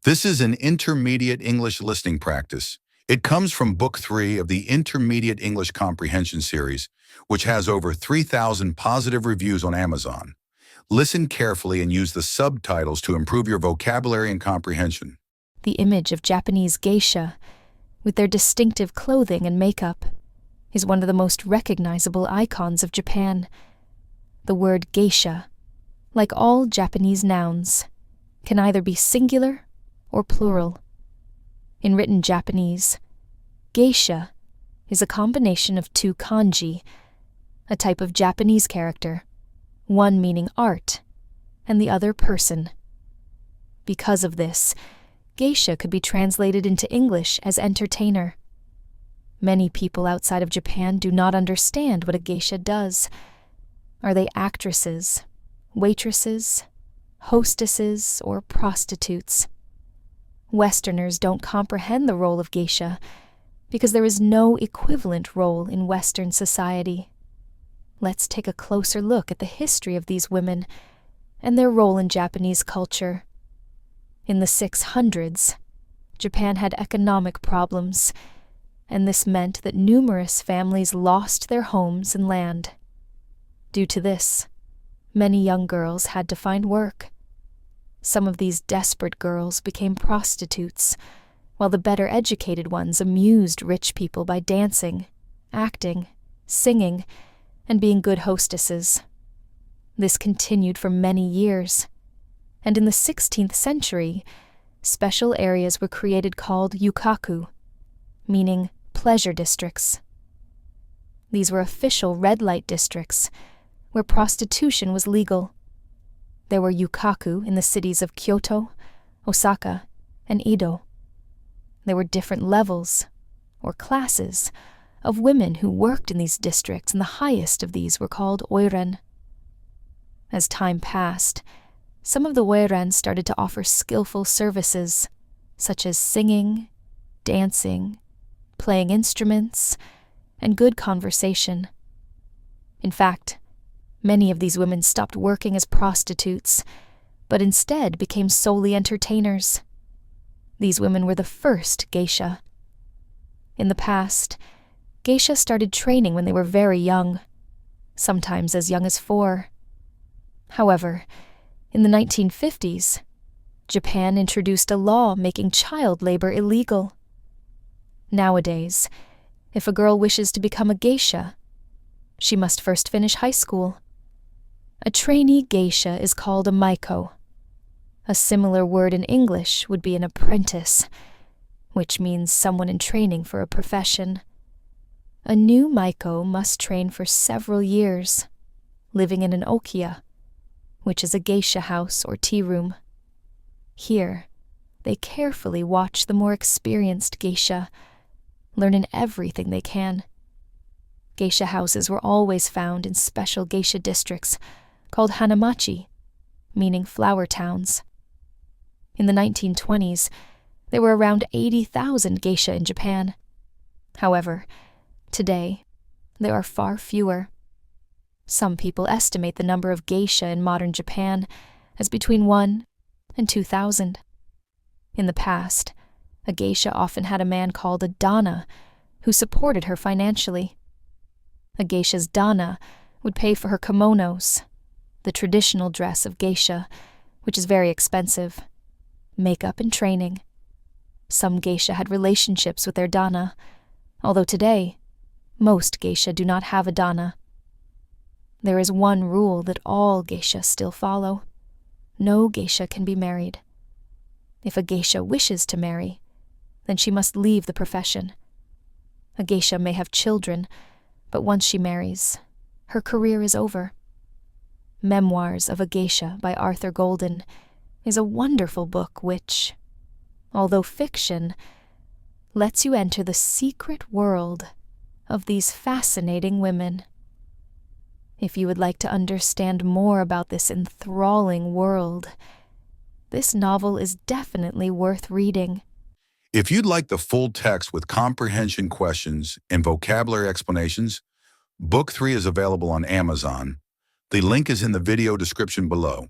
This is an intermediate English listening practice. It comes from Book 3 of the Intermediate English Comprehension series, which has over 3,000 positive reviews on Amazon. Listen carefully and use the subtitles to improve your vocabulary and comprehension. The image of Japanese geisha, with their distinctive clothing and makeup, is one of the most recognizable icons of Japan. The word geisha, like all Japanese nouns, can either be singular or plural. In written Japanese, geisha is a combination of two kanji, a type of Japanese character, one meaning art and the other person. Because of this, geisha could be translated into English as entertainer. Many people outside of Japan do not understand what a geisha does. Are they actresses, waitresses, hostesses, or prostitutes? Westerners don't comprehend the role of geisha because there is no equivalent role in Western society. Let's take a closer look at the history of these women and their role in Japanese culture. In the 600s, Japan had economic problems, and this meant that numerous families lost their homes and land. Due to this, many young girls had to find work. Some of these desperate girls became prostitutes, while the better educated ones amused rich people by dancing, acting, singing, and being good hostesses. This continued for many years, and in the 16th century, special areas were created called yukaku, meaning pleasure districts. These were official red light districts, where prostitution was legal. There were yukaku in the cities of Kyoto, Osaka, and Edo. There were different levels, or classes, of women who worked in these districts, and the highest of these were called oiren. As time passed, some of the oiren started to offer skillful services, such as singing, dancing, playing instruments, and good conversation. In fact, many of these women stopped working as prostitutes, but instead became solely entertainers. These women were the first geisha. In the past, geisha started training when they were very young, sometimes as young as 4. However, in the 1950s, Japan introduced a law making child labor illegal. Nowadays, if a girl wishes to become a geisha, she must first finish high school. A trainee geisha is called a maiko. A similar word in English would be an apprentice, which means someone in training for a profession. A new maiko must train for several years, living in an okiya, which is a geisha house or tea room. Here, they carefully watch the more experienced geisha, learning everything they can. Geisha houses were always found in special geisha districts called hanamachi, meaning flower towns. In the 1920s, there were around 80,000 geisha in Japan. However, today, there are far fewer. Some people estimate the number of geisha in modern Japan as between 1 and 2,000. In the past, a geisha often had a man called a dana who supported her financially. A geisha's dana would pay for her kimonos, the traditional dress of geisha, which is very expensive, makeup and training. Some geisha had relationships with their dana, although today, most geisha do not have a dana. There is one rule that all geisha still follow. No geisha can be married. If a geisha wishes to marry, then she must leave the profession. A geisha may have children, but once she marries, her career is over. Memoirs of a Geisha by Arthur Golden is a wonderful book which, although fiction, lets you enter the secret world of these fascinating women. If you would like to understand more about this enthralling world, this novel is definitely worth reading. If you'd like the full text with comprehension questions and vocabulary explanations, Book 3 is available on Amazon. The link is in the video description below.